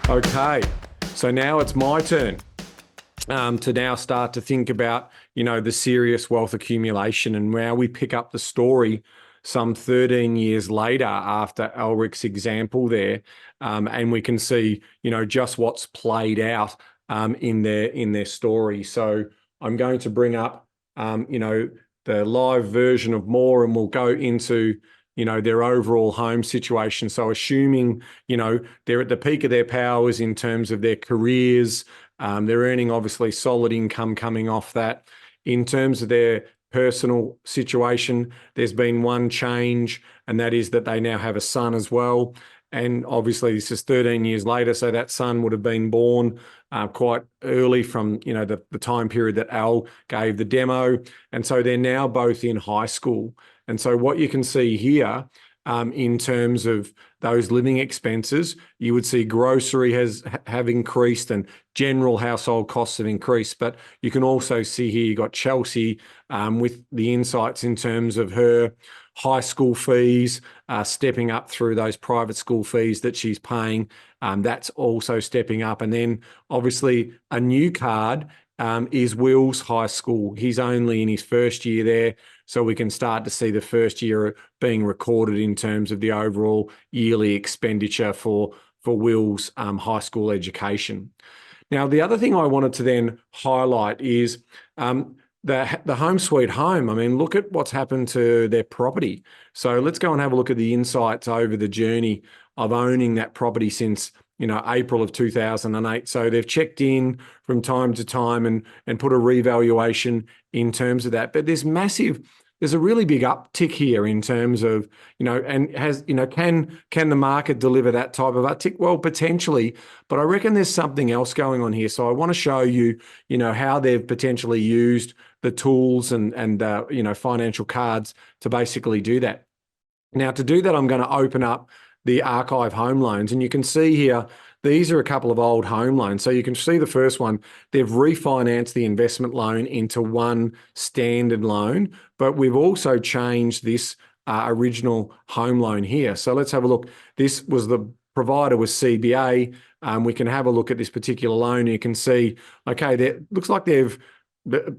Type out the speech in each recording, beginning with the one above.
Okay, so now it's my turn to now start to think about, the serious wealth accumulation and how we pick up the story some 13 years later after Elric's example there, and we can see, just what's played out in their story. So I'm going to bring up, the live version of Moorr, and we'll go into their overall home situation. So assuming, they're at the peak of their powers in terms of their careers, they're earning obviously solid income coming off that. In terms of their personal situation, there's been one change, and that is that they now have a son as well. And obviously this is 13 years later, so that son would have been born quite early from, the time period that Al gave the demo. And so they're now both in high school. And so what you can see here in terms of those living expenses, you would see grocery have increased and general household costs have increased. But you can also see here, you got Chelsea with the insights in terms of her high school fees, stepping up through those private school fees that she's paying. That's also stepping up. And then obviously a new card is Will's high school. He's only in his first year there. So we can start to see the first year being recorded in terms of the overall yearly expenditure for Will's high school education. Now, the other thing I wanted to then highlight is the home sweet home. I mean, look at what's happened to their property. So let's go and have a look at the insights over the journey of owning that property since April of 2008. So they've checked in from time to time and put a revaluation in terms of that. But there's a really big uptick here in terms of, and can the market deliver that type of uptick? Well, potentially, but I reckon there's something else going on here. So I want to show you, how they've potentially used the tools and financial cards to basically do that. Now, to do that, I'm going to open up the archive home loans, and you can see here, these are a couple of old home loans. So you can see the first one, they've refinanced the investment loan into one standard loan, but we've also changed this original home loan here. So let's have a look. This was the provider was CBA. We can have a look at this particular loan. You can see, okay, that looks like they've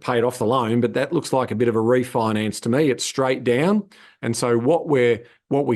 paid off the loan, but that looks like a bit of a refinance to me. It's straight down. And so what we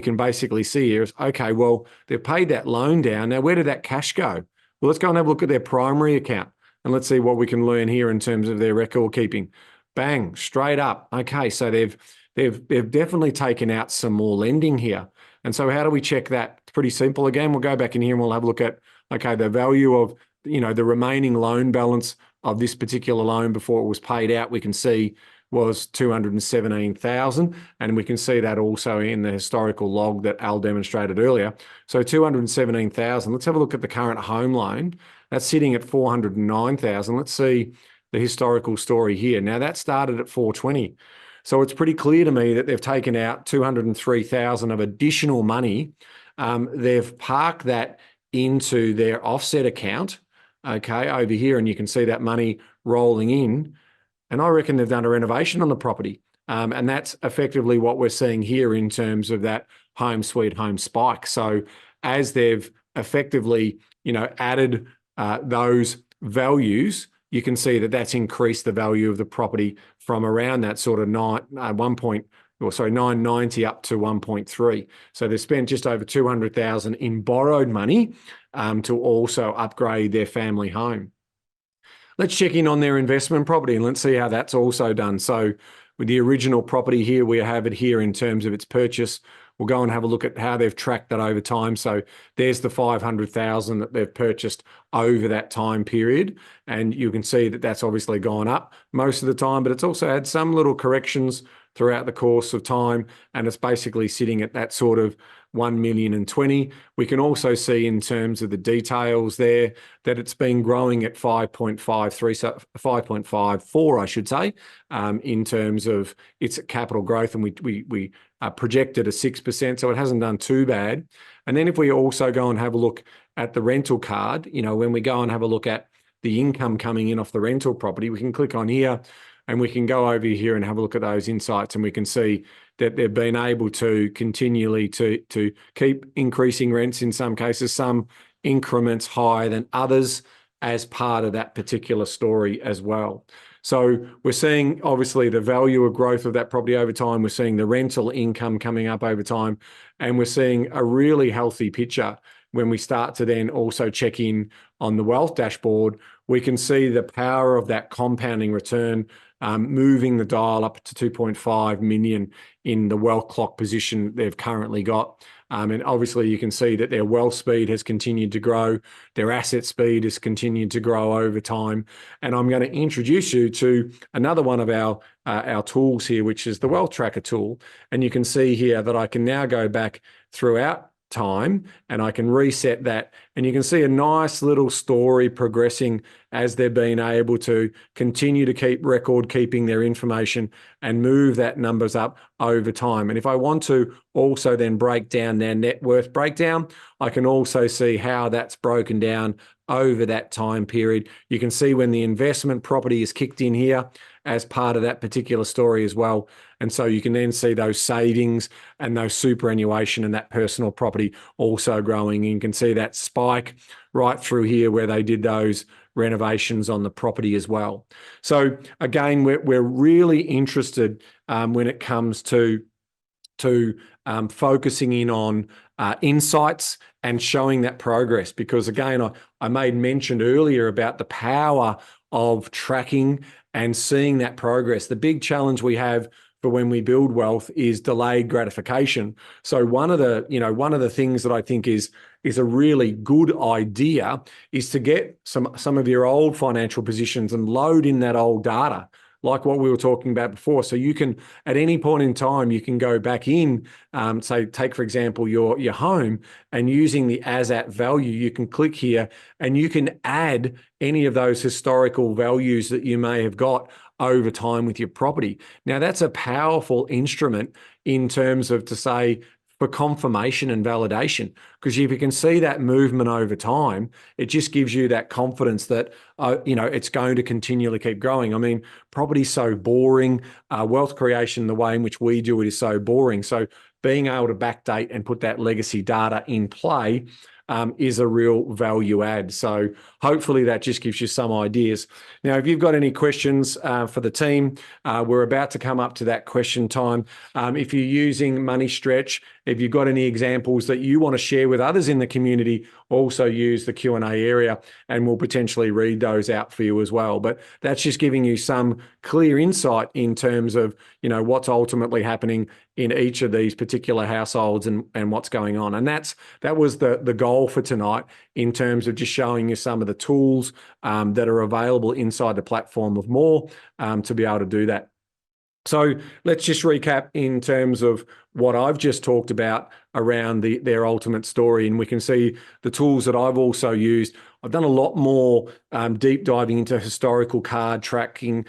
can basically see here is, okay, well, they've paid that loan down. Now, where did that cash go? Well, let's go and have a look at their primary account, and let's see what we can learn here in terms of their record keeping. Bang, straight up. Okay, so they've definitely taken out some more lending here. And so how do we check that? It's pretty simple. Again, we'll go back in here and we'll have a look at, okay, the value of, the remaining loan balance of this particular loan before it was paid out, we can see was 217,000, and we can see that also in the historical log that Al demonstrated earlier. So 217,000. Let's have a look at the current home loan. That's sitting at 409,000. Let's see the historical story here. Now that started at 420. So it's pretty clear to me that they've taken out 203,000 of additional money. They've parked that into their offset account, okay, over here, and you can see that money rolling in. And I reckon they've done a renovation on the property. And that's effectively what we're seeing here in terms of that home sweet home spike. So as they've effectively, added those values, you can see that that's increased the value of the property from around that sort of 990 up to 1.3. So they've spent just over 200,000 in borrowed money to also upgrade their family home. Let's check in on their investment property and let's see how that's also done. So with the original property here, we have it here in terms of its purchase. We'll go and have a look at how they've tracked that over time. So there's the 500,000 that they've purchased over that time period. And you can see that that's obviously gone up most of the time, but it's also had some little corrections throughout the course of time. And it's basically sitting at that sort of 1,020,000. We can also see in terms of the details there that it's been growing at 5.53, so 5.54, I should say, in terms of its capital growth. And we projected a 6%, so it hasn't done too bad. And then if we also go and have a look at the rental card, when we go and have a look at the income coming in off the rental property, we can click on here and we can go over here and have a look at those insights, and we can see that they've been able to continually to keep increasing rents in some cases, some increments higher than others as part of that particular story as well. So we're seeing obviously the value of growth of that property over time. We're seeing the rental income coming up over time, and we're seeing a really healthy picture. When we start to then also check in on the wealth dashboard, we can see the power of that compounding return, moving the dial up to 2.5 million in the wealth clock position they've currently got. And obviously you can see that their wealth speed has continued to grow. Their asset speed has continued to grow over time. And I'm going to introduce you to another one of our tools here, which is the Wealth Tracker tool. And you can see here that I can now go back throughout time and I can reset that, and you can see a nice little story progressing as they've been able to continue to keep record keeping their information and move that numbers up over time. And if I want to also then break down their net worth breakdown, I can also see how that's broken down over that time period. You can see when the investment property is kicked in here as part of that particular story as well. And so you can then see those savings and those superannuation and that personal property also growing. You can see that spike right through here where they did those renovations on the property as well. So again, we're really interested when it comes to focusing in on insights and showing that progress, because again, I made mention earlier about the power of tracking and seeing that progress. The big challenge we have for when we build wealth is delayed gratification. So one of the things that I think is a really good idea is to get some of your old financial positions and load in that old data, like what we were talking about before. So you can, at any point in time, you can go back in, say, take, for example, your home, and using the as at value, you can click here and you can add any of those historical values that you may have got over time with your property. Now, that's a powerful instrument in terms of to say, for confirmation and validation, because if you can see that movement over time, it just gives you that confidence that it's going to continually keep growing. I mean, property's so boring. Wealth creation, the way in which we do it, is so boring. So being able to backdate and put that legacy data in play is a real value add. So hopefully that just gives you some ideas. Now, if you've got any questions for the team, we're about to come up to that question time. If you're using Money Stretch, if you've got any examples that you want to share with others in the community, also use the Q&A area and we'll potentially read those out for you as well. But that's just giving you some clear insight in terms of, what's ultimately happening in each of these particular households and what's going on. And that was the goal for tonight, in terms of just showing you some of the tools that are available inside the platform of Moorr to be able to do that. So let's just recap in terms of what I've just talked about around their ultimate story, and we can see the tools that I've also used. I've done a lot more deep diving into historical card tracking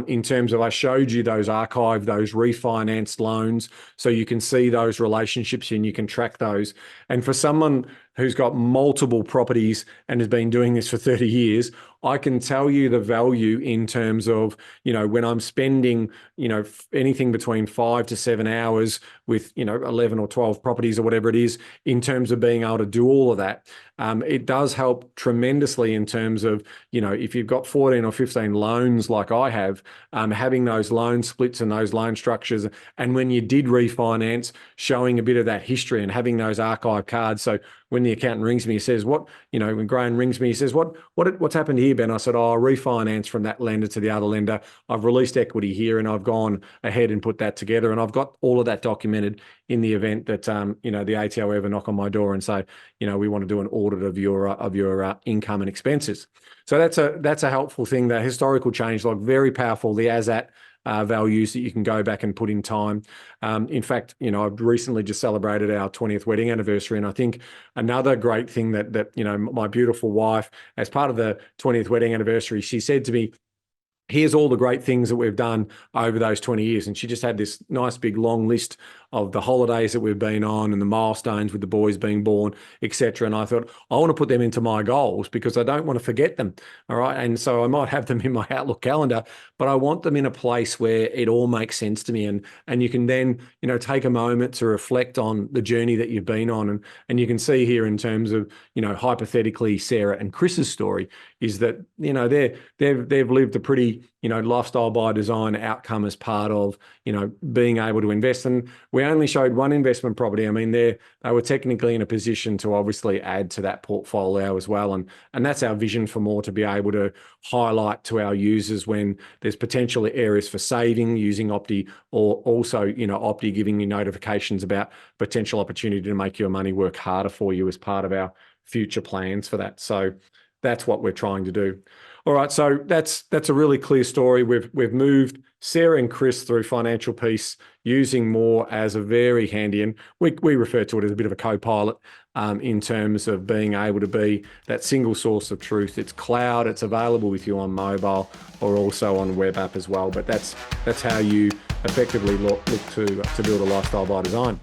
in terms of, I showed you those archived, those refinanced loans, so you can see those relationships and you can track those. And for someone who's got multiple properties and has been doing this for 30 years, I can tell you the value in terms of, when I'm spending, anything between 5 to 7 hours with, 11 or 12 properties or whatever it is, in terms of being able to do all of that. It does help tremendously in terms of, if you've got 14 or 15 loans like I have, having those loan splits and those loan structures, and when you did refinance, showing a bit of that history and having those archive cards. So when the accountant rings me, he says, when Graham rings me, he says, what's happened here, Ben? I said, I refinance from that lender to the other lender. I've released equity here and I've gone ahead and put that together. And I've got all of that documented in the event that, the ATO ever knock on my door and say, we want to do an audit of your income and expenses. So that's a helpful thing. The historical change log, very powerful. The as at values that you can go back and put in time. In fact, I've recently just celebrated our 20th wedding anniversary, and I think another great thing that my beautiful wife, as part of the 20th wedding anniversary, she said to me, here's all the great things that we've done over those 20 years. And she just had this nice big long list of the holidays that we've been on and the milestones with the boys being born, etc. And I thought, I want to put them into my goals because I don't want to forget them. All right. And so I might have them in my Outlook calendar, but I want them in a place where it all makes sense to me. And you can then, take a moment to reflect on the journey that you've been on. And you can see here in terms of, hypothetically, Sarah and Chris's story is that, they've lived a pretty, lifestyle by design outcome as part of, being able to invest. And we only showed one investment property. I mean, they were technically in a position to obviously add to that portfolio as well. And that's our vision for Moorr, to be able to highlight to our users when there's potential areas for saving using Opti, or also, Opti giving you notifications about potential opportunity to make your money work harder for you as part of our future plans for that. So that's what we're trying to do. All right, so that's a really clear story. We've moved Sarah and Chris through financial peace using Moorr as a very handy, and we refer to it as a bit of a co-pilot in terms of being able to be that single source of truth. It's cloud, it's available with you on mobile or also on web app as well. But that's how you effectively look to build a lifestyle by design.